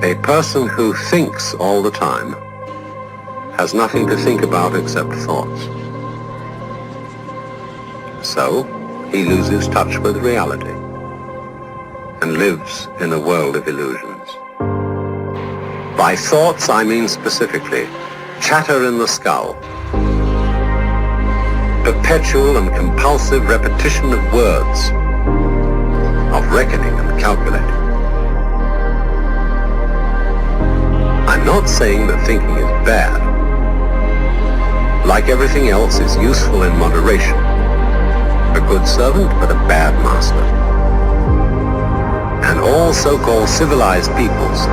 A person who thinks all the time has nothing to think about except thoughts. So, he loses touch with reality and lives in a world of illusions. By thoughts, I mean specifically chatter in the skull, perpetual and compulsive repetition of words, of reckoning and calculating. I'm not saying that thinking is bad. Like everything else, it's useful in moderation. A good servant, but a bad master. And all so-called civilized peoples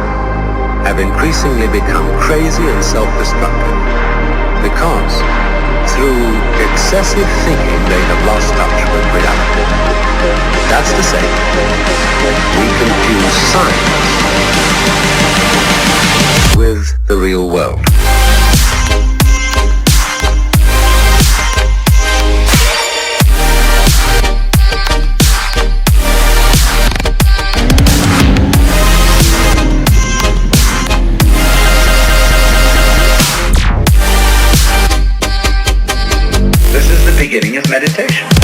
have increasingly become crazy and self-destructive because through excessive thinking they have lost touch with reality. That's to say, we confuse science with the real world. This is the beginning of meditation.